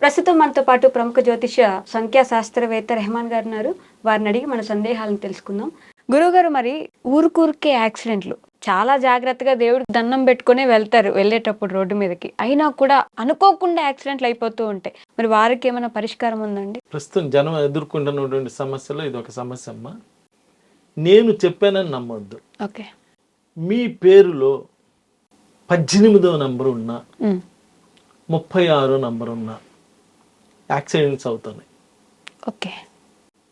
ప్రస్తుతం మనతో పాటు ప్రముఖ జ్యోతిష సంఖ్యా శాస్త్రవేత్త రెహమాన్ గారు ఉన్నారు. వారిని అడిగి మన సందేహాలను తెలుసుకుందాం. గురువుగారు, మరి ఊరుకూరికే యాక్సిడెంట్లు చాలా జాగ్రత్తగా దేవుడికి దండం పెట్టుకునే వెళ్తారు వెళ్ళేటప్పుడు రోడ్డు మీదకి, అయినా కూడా అనుకోకుండా యాక్సిడెంట్లు అయిపోతూ ఉంటాయి. మరి వారికి ఏమైనా పరిష్కారం ఉందండి? ప్రస్తుతం జనం ఎదుర్కొంటున్నటువంటి సమస్యలో ఇది ఒక సమస్య అమ్మా. నేను చెప్పానని నమ్మొద్దు. ఓకే. మీ పేరులో 18వ నంబర్ ఉన్నా 36వ నంబర్ ఉన్నా యాక్సిడెంట్స్ అవుతున్నాయి. ఓకే.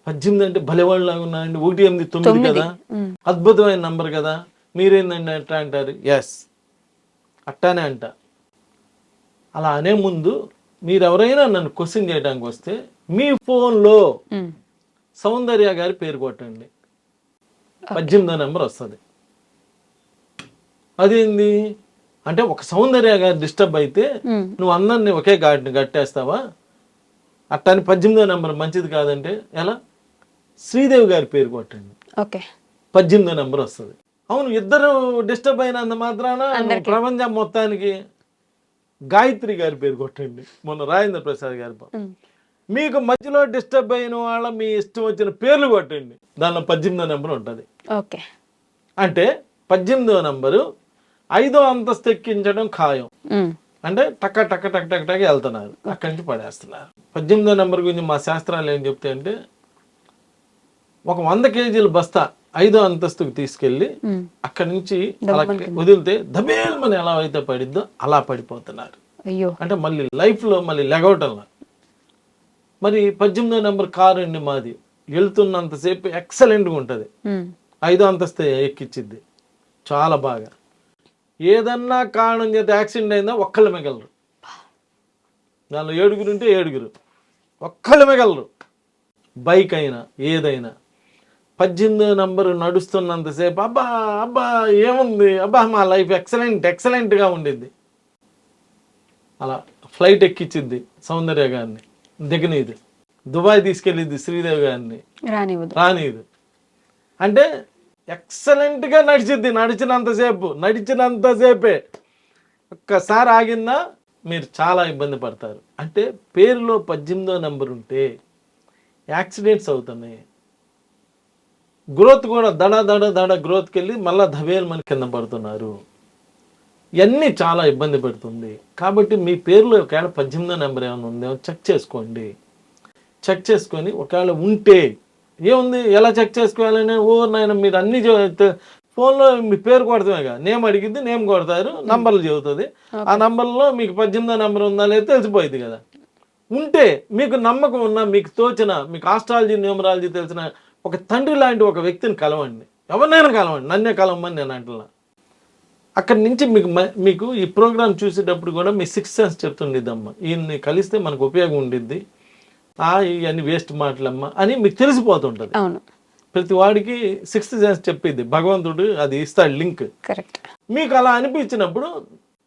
18 అంటే భలేవాళ్ళలాగా ఉన్నాయండి, 189 కదా, అద్భుతమైన నంబర్ కదా, మీరేందండి అట్లా అంటారు. ఎస్, అట్టానే అంట. అలా అనే ముందు మీరు ఎవరైనా నన్ను క్వశ్చన్ చేయడానికి వస్తే మీ ఫోన్లో సౌందర్య గారి పేరు కొట్టండి, 18వ నెంబర్ వస్తుంది. అదేంది అంటే ఒక సౌందర్య గారు డిస్టర్బ్ అయితే నువ్వు అందరినీ ఒకే గాడిని కట్టేస్తావా? అట్టాని 18వ నెంబర్ మంచిది కాదంటే ఎలా? శ్రీదేవి గారి పేరు కొట్టండి, 18వ నెంబర్ వస్తుంది. అవును, ఇద్దరు డిస్టర్బ్ అయినంత మాత్రాన ప్రపంచం మొత్తానికి గాయత్రి గారి పేరు కొట్టండి, మొన్న రాజేంద్ర ప్రసాద్ గారి. మీకు మధ్యలో డిస్టర్బ్ అయిన వాళ్ళ మీ ఇష్టం వచ్చిన పేర్లు కొట్టండి, దానిలో 18వ నెంబర్ ఉంటుంది. అంటే 18వ నెంబరు 5వ అంతస్తు ఎక్కించడం ఖాయం. అంటే టక్క టక్క టక్క టక్క టక్క వెళ్తున్నారు, అక్కడి నుంచి పడేస్తున్నారు. 18వ నెంబర్ గురించి మా శాస్త్రాలు ఏం చెప్తాయంటే, ఒక 100 కేజీల బస్తా 5వ అంతస్తుకు తీసుకెళ్లి అక్కడి నుంచి అలా వదిలితే దబేల్మని ఎలా అయితే పడిద్దో అలా పడిపోతున్నారు. అంటే మళ్ళీ లైఫ్ లో మళ్ళీ లెగవటంలా. మరి 18వ నెంబర్ కారు అండి మాది, వెళ్తున్నంతసేపు ఎక్సలెంట్గా ఉంటుంది, 5వ అంతస్తు ఎక్కిచ్చిద్ది చాలా బాగా. ఏదన్నా కారణం చేత యాక్సిడెంట్ అయిందా ఒక్కళ్ళు మిగలరు, దానిలో 7 ఉంటే 7 ఒక్కళ్ళు మిగలరు. బైక్ అయినా ఏదైనా 18వ నెంబరు నడుస్తున్నంతసేపు అబ్బా అబ్బా ఏముంది, అబ్బా మా లైఫ్ ఎక్సలెంట్గా ఉండిద్ది. అలా ఫ్లైట్ ఎక్కిచ్చిద్ది సౌందర్య గారిని, దిగనీది. దుబాయ్ తీసుకెళ్ళిద్ది శ్రీదేవి గారిని, రానిది. అంటే ఎక్సలెంట్గా నడిచిద్ది, నడిచినంతసేపే. ఒక్కసారి ఆగిందా మీరు చాలా ఇబ్బంది పడతారు. అంటే పేరులో 18వ నెంబర్ ఉంటే యాక్సిడెంట్స్ అవుతున్నాయి. గ్రోత్ కూడా దడ గ్రోత్కి వెళ్ళి మళ్ళీ ధవేలు మన కింద పడుతున్నారు. ఇవన్నీ చాలా ఇబ్బంది పెడుతుంది. కాబట్టి మీ పేరులో ఒకవేళ 18వ నెంబర్ ఏమైనా ఉందేమో చెక్ చేసుకోండి. చెక్ చేసుకొని ఒకవేళ ఉంటే ఏముంది, ఎలా చెక్ చేసుకోవాలని నాయన మీరు అన్ని ఫోన్లో మీ పేరు కొడతామేగా, నేమ్ అడిగిద్ది, నేమ్ కొడతారు, నంబర్లు చెబుతుంది. ఆ నంబర్లో మీకు 18వ నెంబర్ ఉందా లేదా తెలిసిపోయింది కదా. ఉంటే మీకు నమ్మకం ఉన్నా, మీకు తోచిన, మీకు ఆస్ట్రాలజీ న్యూమరాలజీ తెలిసిన ఒక తండ్రి లాంటి ఒక వ్యక్తిని కలవండి, ఎవరినైనా కలవండి, నన్నే కలవమని నేను అంటున్నా. అక్కడి నుంచి మీకు ఈ ప్రోగ్రామ్ చూసేటప్పుడు కూడా మీ 6th సెన్స్ చెప్తుండిద్దమ్మా, ఈయన్ని కలిస్తే మనకు ఉపయోగం ఉండిద్ది, ఇవన్నీ వేస్ట్ మాటలమ్మా అని మీకు తెలిసిపోతుంటది. ప్రతి వాడికి 6th సెన్స్ చెప్పిద్ది భగవంతుడు, అది ఇస్తాడు లింక్. మీకు అలా అనిపించినప్పుడు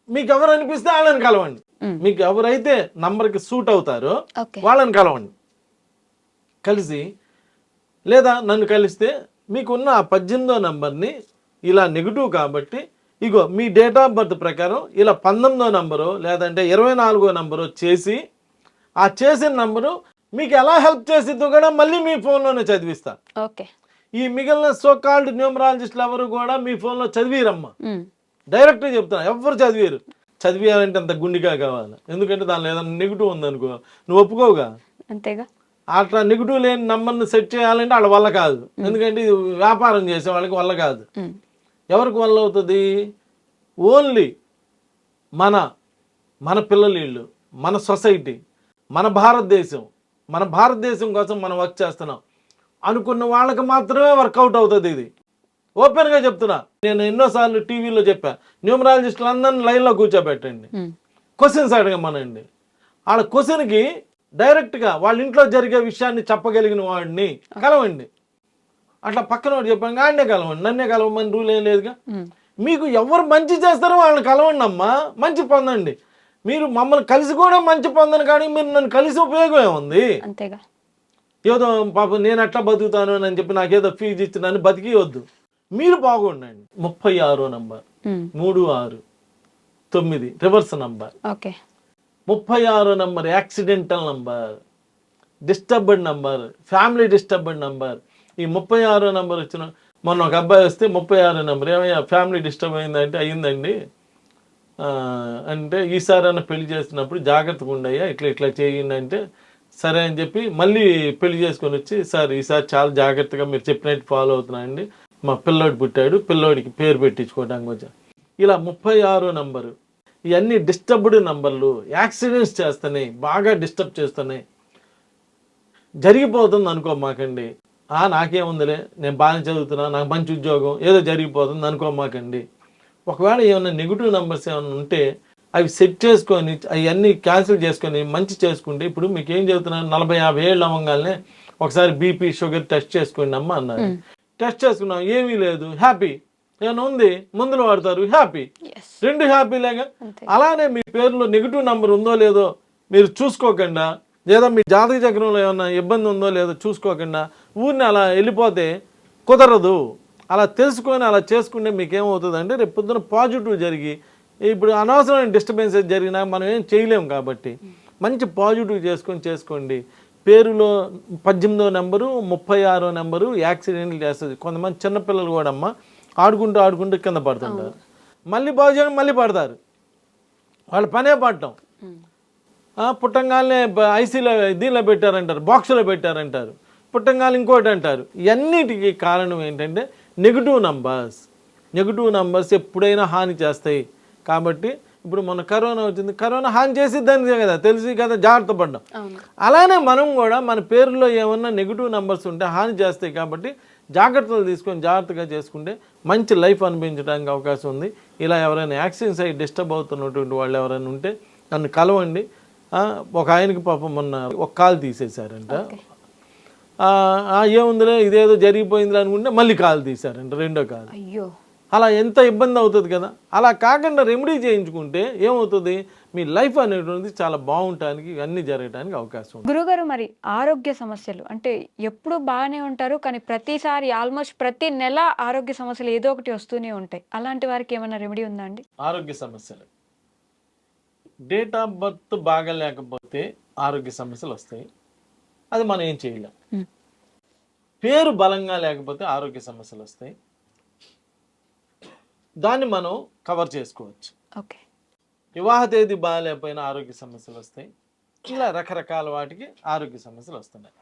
మీకు ఎవరు అనిపిస్తే వాళ్ళని కలవండి. మీకు ఎవరైతే నంబర్కి సూట్ అవుతారో వాళ్ళని కలవండి. కలిసి లేదా నన్ను కలిస్తే మీకున్న ఆ 18వ నెంబర్ని ఇలా నెగిటివ్ కాబట్టి ఇగో మీ డేట్ ఆఫ్ బర్త్ ప్రకారం ఇలా 19వ నెంబరు లేదంటే 24వ నెంబరు చేసి, ఆ చేసిన నెంబరు మీకు ఎలా హెల్ప్ చేసిద్దో కూడా మళ్ళీ మీ ఫోన్లోనే చదివిస్తా. ఈ మిగిలిన సోకాల్డ్ న్యూమరాలజిస్టులు ఎవరు కూడా మీ ఫోన్లో చదివిరమ్మా, డైరెక్ట్గా చెప్తున్నా, ఎవరు చదివారు. చదివేయాలంటే అంత గుండిగా కావాలి, ఎందుకంటే దానిలో ఏదైనా నెగిటివ్ ఉందనుకో నువ్వు ఒప్పుకోవుగా. అంతేగా. అట్లా నెగిటివ్ లేని నంబర్ని సెట్ చేయాలంటే వాళ్ళ వల్ల కాదు, ఎందుకంటే ఇది వ్యాపారం చేసే వాళ్ళకి వల్ల కాదు. ఎవరికి వల్ల అవుతుంది? ఓన్లీ మన పిల్లలు, ఇళ్ళు, మన సొసైటీ, మన భారతదేశం కోసం మనం వర్క్ చేస్తున్నాం అనుకున్న వాళ్ళకి మాత్రమే వర్కౌట్ అవుతుంది. ఇది ఓపెన్గా చెప్తున్నా. నేను ఎన్నోసార్లు టీవీలో చెప్పా, న్యూమరాలజిస్టులు అందరినీ లైన్లో కూర్చోబెట్టండి, క్వశ్చన్స్ అడగమనండి. వాళ్ళ క్వశ్చన్కి డైరెక్ట్గా వాళ్ళ ఇంట్లో జరిగే విషయాన్ని చెప్పగలిగిన వాడిని కలవండి. అట్లా పక్కన వాడు చెప్పాను ఆడనే కలవండి, నన్నే కలవమని రూల్ ఏం లేదుగా. మీకు ఎవరు మంచి చేస్తారో వాళ్ళని కలవండి అమ్మా, మంచి పొందండి. మీరు మమ్మల్ని కలిసి కూడా మంచి పొందని, కానీ మీరు నన్ను కలిసి ఉపయోగం ఏముంది? ఏదో పాపం నేను ఎట్లా బతుకుతాను అని చెప్పి నాకేదో ఫీజు ఇచ్చి నన్ను బతికి వద్దు, మీరు బాగుండండి. 36వ number 369 reverse number, 36 number accidental number, disturbed number, family disturbed number. ఈ 36 నంబర్ వచ్చిన మొన్న ఒక అబ్బాయి వస్తే 36 నంబర్, ఏమయ్యా ఫ్యామిలీ డిస్టర్బ్ అయిందంటే అయ్యిందండి, అంటే ఈసారి పెళ్లి చేస్తున్నప్పుడు జాగ్రత్తగా ఉండయ్యా, ఇట్లా ఇట్లా చేయండి అంటే సరే అని చెప్పి మళ్ళీ పెళ్లి చేసుకొని వచ్చి, సార్ ఈసారి చాలా జాగ్రత్తగా మీరు చెప్పినట్టు ఫాలో అవుతున్నానండి, మా పిల్లోడు పుట్టాడు, పిల్లోడికి పేరు పెట్టించుకోవడానికి వచ్చా. ఇలా 36 నంబరు. ఇవన్నీ డిస్టర్బ్డ్ నంబర్లు, యాక్సిడెంట్స్ చేస్తున్నాయి, బాగా డిస్టర్బ్ చేస్తున్నాయి. జరిగిపోతుంది అనుకోమాకండి. నాకేముందిలే, నేను బాగా చదువుతున్నా, నాకు మంచి ఉద్యోగం, ఏదో జరిగిపోతుంది అనుకోమాకండి. ఒకవేళ ఏమైనా నెగిటివ్ నెంబర్స్ ఏమైనా ఉంటే అవి సెట్ చేసుకొని అవన్నీ క్యాన్సిల్ చేసుకొని మంచి చేసుకుంటే, ఇప్పుడు మీకు ఏం చెబుతున్నాను, 40-50 ఏళ్ళు అవ్వగానే ఒకసారి బీపీ షుగర్ టెస్ట్ చేసుకోండి అమ్మ అన్నారు. టెస్ట్ చేసుకున్నాం, ఏమీ లేదు, హ్యాపీ. ఏమైనా ఉంది, మందులు వాడతారు, హ్యాపీ. రెండు హ్యాపీలేగా. అలానే మీ పేరులో నెగిటివ్ నెంబర్ ఉందో లేదో మీరు చూసుకోకుండా, లేదా మీ జాతక చక్రంలో ఏమన్నా ఇబ్బంది ఉందో లేదో చూసుకోకుండా ఊరిని అలా వెళ్ళిపోతే కుదరదు. అలా తెలుసుకొని అలా చేసుకుంటే మీకు ఏమవుతుందంటే, రేపు పొద్దున పాజిటివ్ జరిగి, ఇప్పుడు అనవసరమైన డిస్టర్బెన్సెస్ జరిగినా మనం ఏం చేయలేము కాబట్టి మంచి పాజిటివ్ చేసుకోండి. పేరులో 18వ నెంబరు 36వ నెంబరు యాక్సిడెంట్లు చేస్తుంది. కొంతమంది చిన్నపిల్లలు కూడా అమ్మ ఆడుకుంటూ కింద పడుతుంటారు, మళ్ళీ బాగు చేయడం మళ్ళీ పడతారు. వాళ్ళ పనే పడటం. పుట్టంగానే ఐసీలో దీనిలో పెట్టారంటారు, బాక్సులో పెట్టారంటారు, పుట్టంగాలు ఇంకోటి అంటారు. ఇవన్నిటికీ కారణం ఏంటంటే నెగిటివ్ నంబర్స్ ఎప్పుడైనా హాని చేస్తాయి. కాబట్టి ఇప్పుడు మన కరోనా వచ్చింది, కరోనా హాని చేసిద్దని కదా తెలిసి కదా జాగ్రత్త పడ్డాం. అలానే మనం కూడా మన పేరులో ఏమన్నా నెగిటివ్ నంబర్స్ ఉంటే హాని చేస్తాయి. కాబట్టి జాగ్రత్తలు తీసుకొని జాగ్రత్తగా చేసుకుంటే మంచి లైఫ్ అనిపించడానికి అవకాశం ఉంది. ఇలా ఎవరైనా యాక్సిడెంట్స్ అయ్యి డిస్టర్బ్ అవుతున్నటువంటి వాళ్ళు ఎవరైనా ఉంటే నన్ను కలవండి. ఒక ఆయనకి పాపం మొన్న ఒక కాలు తీసేశారంట. ఏముందిలే ఇదేదో జరిగిపోయిందిలే అనుకుంటే మళ్ళీ కాలు తీశారంట, రెండో కాలు. అలా ఎంత ఇబ్బంది అవుతుంది కదా. అలా కాకుండా రెమెడీ చేయించుకుంటే ఏమవుతుంది, మీ లైఫ్ అనేటువంటిది చాలా బాగుంటానికి అన్నీ జరగడానికి అవకాశం ఉంది. గురుగారు, మరి ఆరోగ్య సమస్యలు అంటే ఎప్పుడు బాగానే ఉంటారు, కానీ ప్రతిసారి ఆల్మోస్ట్ ప్రతి నెల ఆరోగ్య సమస్యలు ఏదో ఒకటి వస్తూనే ఉంటాయి. అలాంటి వారికి ఏమైనా రెమెడీ ఉందా అండి? ఆరోగ్య సమస్యలు, డేట్ ఆఫ్ బర్త్ బాగా లేకపోతే ఆరోగ్య సమస్యలు వస్తాయి. అది మనం ఏం చేయలేం. పేరు బలంగా లేకపోతే ఆరోగ్య సమస్యలు వస్తాయి. దాన్ని మనం కవర్ చేసుకోవచ్చు. వివాహ తేదీ బాగాలేకపోయినా ఆరోగ్య సమస్యలు వస్తాయి. ఇలా రకరకాల వాటికి ఆరోగ్య సమస్యలు వస్తున్నాయి.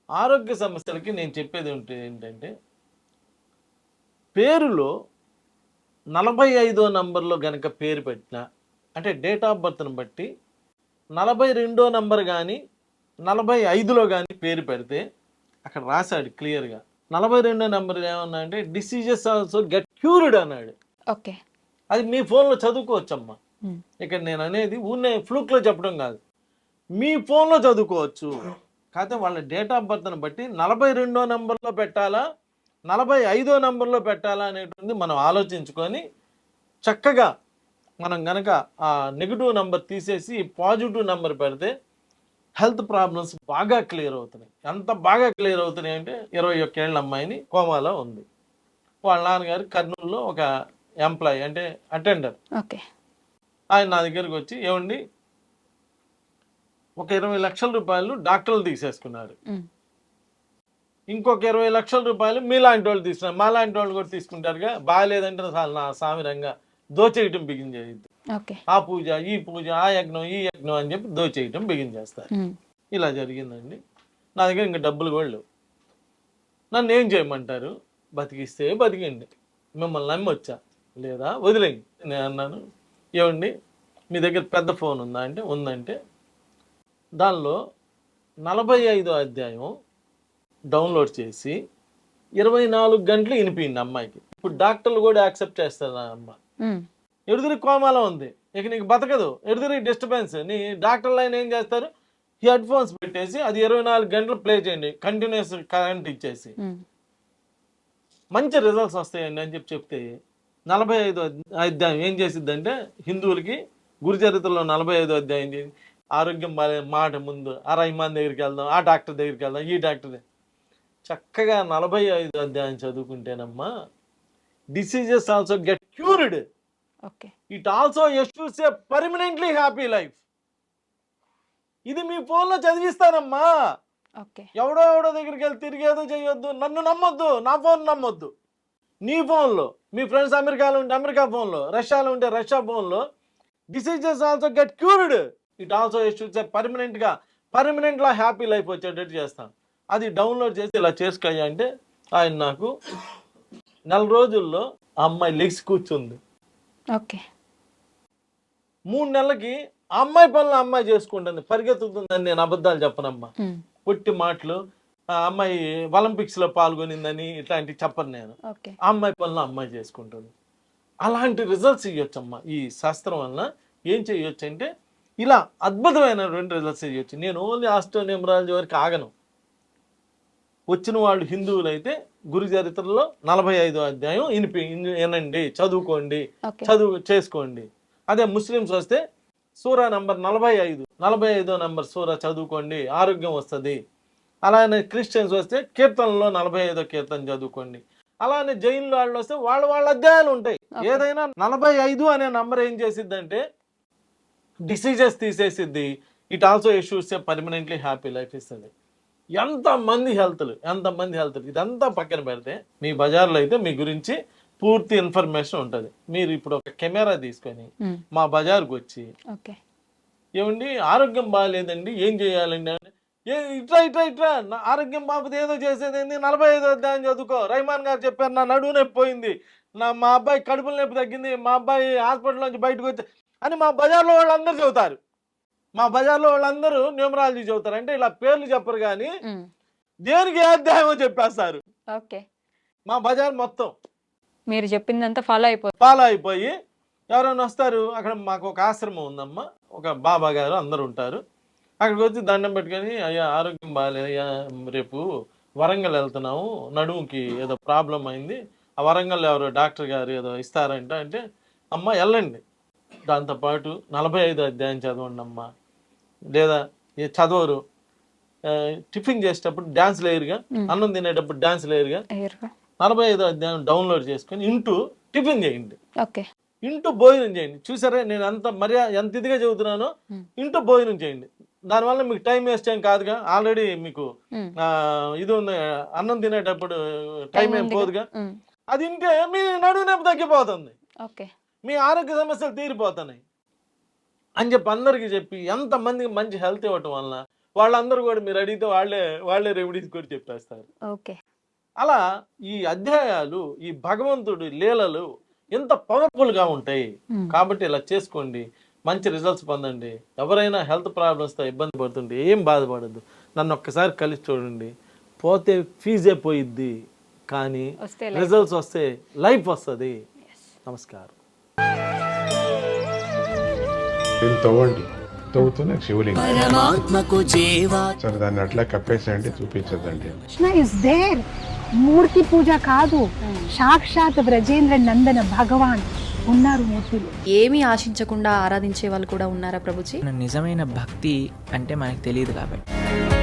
ఆరోగ్య సమస్యలకి నేను చెప్పేది ఏంటంటే, పేరులో 45వ నంబర్లో గనక పేరు పెట్టినా, అంటే డేట్ ఆఫ్ బర్త్ను బట్టి 42వ నంబర్ కానీ 45లో కానీ పేరు పెడితే అక్కడ రాశాడు క్లియర్గా. 42వ నెంబర్ ఏమన్నా అంటే డిసీజెస్ ఆల్సో గెట్ క్యూర్డ్ అన్నాడు. అది మీ ఫోన్లో చదువుకోవచ్చమ్మా. ఇక్కడ నేను అనేది ఊరినే ఫ్లూక్లో చెప్పడం కాదు, మీ ఫోన్లో చదువుకోవచ్చు. కాకపోతే వాళ్ళ డేట్ ఆఫ్ బర్త్ను బట్టి 42వ నెంబర్లో పెట్టాలా 45వ నెంబర్లో పెట్టాలా అనేటువంటి మనం ఆలోచించుకొని చక్కగా మనం గనక ఆ నెగిటివ్ నెంబర్ తీసేసి పాజిటివ్ నెంబర్ పెడితే హెల్త్ ప్రాబ్లమ్స్ బాగా క్లియర్ అవుతున్నాయి. ఎంత బాగా క్లియర్ అవుతున్నాయి అంటే, 21 ఏళ్ళ అమ్మాయిని కోమాలో ఉంది. వాళ్ళ నాన్నగారు కర్నూలులో ఒక ఎంప్లాయీ, అంటే అటెండర్. ఆయన నా దగ్గరికి వచ్చి, ఏమండి ఒక 20 లక్షల రూపాయలు డాక్టర్లు తీసేసుకున్నారు, ఇంకొక 20 లక్షల రూపాయలు మీలాంటి వాళ్ళు తీసుకున్నారు, మాలాంటి వాళ్ళు కూడా తీసుకుంటారుగా, బాగాలేదంటే నా సామిరంగా దోచేయటం బిగించేది. ఆ పూజ ఈ పూజ ఆ యజ్ఞం ఈ యజ్ఞం అని చెప్పి దోచేయటం బిగించేస్తారు. ఇలా జరిగిందండి. నా దగ్గర ఇంకా డబ్బులు కూడా లేవు. నన్ను ఏం చేయమంటారు? బతికిస్తే బతికండి, మిమ్మల్ని నమ్మి వచ్చా, లేదా వదిలేండి. నేను అన్నాను, ఏమండి మీ దగ్గర పెద్ద ఫోన్ ఉందా అంటే ఉందంటే, దానిలో 45వ అధ్యాయం డౌన్లోడ్ చేసి 24 గంటలు వినిపించింది అమ్మాయికి. ఇప్పుడు డాక్టర్లు కూడా యాక్సెప్ట్ చేస్తారు. అమ్మ ఎడుదిరి కోమాలో ఉంది, ఇక నీకు బతకదు, ఎడుదిరి డిస్టర్బెన్స్. నీ డాక్టర్లు అయినా ఏం చేస్తారు, హెడ్ ఫోన్స్ పెట్టేసి అది 24 గంటలు ప్లే చేయండి, కంటిన్యూస్ కరెంట్ ఇచ్చేసి మంచి రిజల్ట్స్ వస్తాయండి అని చెప్తే 45వ అధ్యాయం ఏం చేసిద్దంటే, హిందువులకి గురు చరిత్రలో 45వ అధ్యాయం చేసి ఆరోగ్యం మాట ముందు ఆ రహమాన్ దగ్గరికి వెళ్దాం, ఆ డాక్టర్ దగ్గరికి వెళ్దాం, ఈ డాక్టర్ చక్కగా 45వ అధ్యాయం చదువుకుంటేనమ్మా diseases also get cured. Okay. It also ఎష్యూస్ ఏ పర్మనెంట్లీ హ్యాపీ లైఫ్. ఇది మీ ఫోన్లో చదివిస్తానమ్మా. ఓకే. ఎవడో దగ్గరికి వెళ్ళి తిరిగేదో చేయొద్దు. నన్ను నమ్మొద్దు, నా ఫోన్ నమ్మొద్దు. నీ ఫోన్లో మీ ఫ్రెండ్స్ అమెరికాలో ఉంటే అమెరికా ఫోన్లో, రష్యాలో ఉంటే రష్యా ఫోన్లో diseases also get cured. It also ఎష్యూస్ ఏ పర్మనెంట్గా హ్యాపీ లైఫ్ వచ్చేటట్టు చేస్తాం. అది డౌన్లోడ్ చేసి ఇలా చేసుకోయ్యా అంటే ఆయన నాకు 4 రోజుల్లో ఆ అమ్మాయి లెగ్స్ కూర్చుంది. ఓకే. 3 నెలలకి ఆ అమ్మాయి పనులు అమ్మాయి చేసుకుంటుంది, పరిగెత్తుతుందని నేను అబద్ధాలు చెప్పనమ్మా. పొట్టి మాటలు. ఆ అమ్మాయి ఒలింపిక్స్ లో పాల్గొనిందని ఇట్లాంటివి చెప్పను నేను. ఆ అమ్మాయి పనులు అమ్మాయి చేసుకుంటుంది. అలాంటి రిజల్ట్స్ ఇవ్వచ్చమ్మా. ఈ శాస్త్రం వలన ఏం చేయొచ్చు అంటే ఇలా అద్భుతమైనటువంటి రిజల్ట్స్ ఇవ్వచ్చు. నేను ఓన్లీ ఆస్ట్రోన్యూమరాలజీ వరకు ఆగను. వచ్చిన వాళ్ళు హిందువులు అయితే గురు చరిత్రలో 45వ అధ్యాయం వినండి, చదువుకోండి, చేసుకోండి. అదే ముస్లిమ్స్ వస్తే సూరా నంబర్ 45వ నంబర్ సూరా చదువుకోండి, ఆరోగ్యం వస్తుంది. అలానే క్రిస్టియన్స్ వస్తే కీర్తనలో 45వ కీర్తన చదువుకోండి. అలానే జైన్ వాళ్ళు వస్తే వాళ్ళ అధ్యాయాలు ఉంటాయి. ఏదైనా 45 అనే నంబర్ ఏం చేసిద్దంటే డిసీజెస్ తీసేసిద్ది. It also issues a permanently happy life ఇస్తుంది. ఎంతమంది హెల్త్లు ఇదంతా పక్కన పెడితే మీ బజార్లో అయితే మీ గురించి పూర్తి ఇన్ఫర్మేషన్ ఉంటుంది. మీరు ఇప్పుడు ఒక కెమెరా తీసుకొని మా బజార్కి వచ్చి ఏమండి ఆరోగ్యం బాగాలేదండి ఏం చేయాలండి అంటే ఇట్రా నా ఆరోగ్యం బాబుది ఏదో చేసేదేంది 45వ అధ్యాయం చదువుకో. రెహమాన్ గారు చెప్పారు, నా నడువు నొప్పి పోయింది, మా అబ్బాయి కడుపుల నొప్పి తగ్గింది, మా అబ్బాయి హాస్పిటల్ నుంచి బయటకు వచ్చి అని మా బజార్లో వాళ్ళందరూ చెబుతారు. మా బజార్లో వాళ్ళందరూ న్యూమరాలజీ చెబుతారు. అంటే ఇలా పేర్లు చెప్పరు కానీ దేనికి ఏ అధ్యాయమో చెప్పేస్తారు. మా బజార్ మొత్తం మీరు చెప్పిందంతా ఫాలో అయిపోయి ఎవరైనా వస్తారు. అక్కడ మాకు ఒక ఆశ్రమం ఉందమ్మా, ఒక బాబా గారు అందరు ఉంటారు. అక్కడికి వచ్చి దండం పెట్టుకొని అయ్యా ఆరోగ్యం బాగాలేదయ్యా, రేపు వరంగల్ వెళ్తున్నాము, నడుముకి ఏదో ప్రాబ్లం అయింది, ఆ వరంగల్ ఎవరో డాక్టర్ గారు ఏదో ఇస్తారంట అంటే అమ్మ వెళ్ళండి, దాంతోపాటు 45వ అధ్యాయం చదవండి అమ్మ. లేదా చదవరు, టిఫిన్ చేసేటప్పుడు డ్యాన్స్ లేయరుగా, అన్నం తినేటప్పుడు డ్యాన్స్ లేయరుగా 45వ అధ్యాయం డౌన్లోడ్ చేసుకొని ఇంటూ టిఫిన్ చేయండి, ఇంటూ భోజనం చేయండి. చూసారా నేను ఎంత ఇదిగా చెబుతున్నానో. ఇంటూ భోజనం చేయండి. దానివల్ల మీకు టైం వేస్ట్ ఏం కాదుగా. ఆల్రెడీ మీకు ఇది ఉంది, అన్నం తినేటప్పుడు టైం ఏం పోదుగా. అది ఇంటే మీ నడుము నొప్పి తగ్గిపోతుంది, మీ ఆరోగ్య సమస్యలు తీరిపోతున్నాయి అని చెప్పి అందరికి చెప్పి ఎంతమందికి మంచి హెల్త్ ఇవ్వటం వలన వాళ్ళందరూ కూడా మీరు అడిగితే వాళ్ళే రెమెడీస్ కూడా చెప్పేస్తారు. అలా ఈ అధ్యాయాలు, ఈ భగవంతుడి లీలలు ఎంత పవర్ఫుల్ గా ఉంటాయి. కాబట్టి ఇలా చేసుకోండి, మంచి రిజల్ట్స్ పొందండి. ఎవరైనా హెల్త్ ప్రాబ్లమ్స్తో ఇబ్బంది పడుతుంటే ఏం బాధపడద్దు, నన్ను ఒక్కసారి కలిసి చూడండి. పోతే ఫీజే పోయిద్ది కానీ రిజల్ట్స్ వస్తే లైఫ్ వస్తుంది. నమస్కారం. తవ్వండి, తవ్వుతూనే శివలింగం సరే దాన్ని అట్లా కప్పేసేయండి, చూపించదండి. Krishna is there. మూర్తి పూజ కాదు, సాక్షాత్ బ్రజేంద్ర నందన భగవాన్ ఉన్నారు మూర్తిలో. ఏమీ ఆశించకుండా ఆరాధించే వాళ్ళు కూడా ఉన్నారా ప్రభుజీ? నిజమైన భక్తి అంటే మనకు తెలియదు కాబట్టి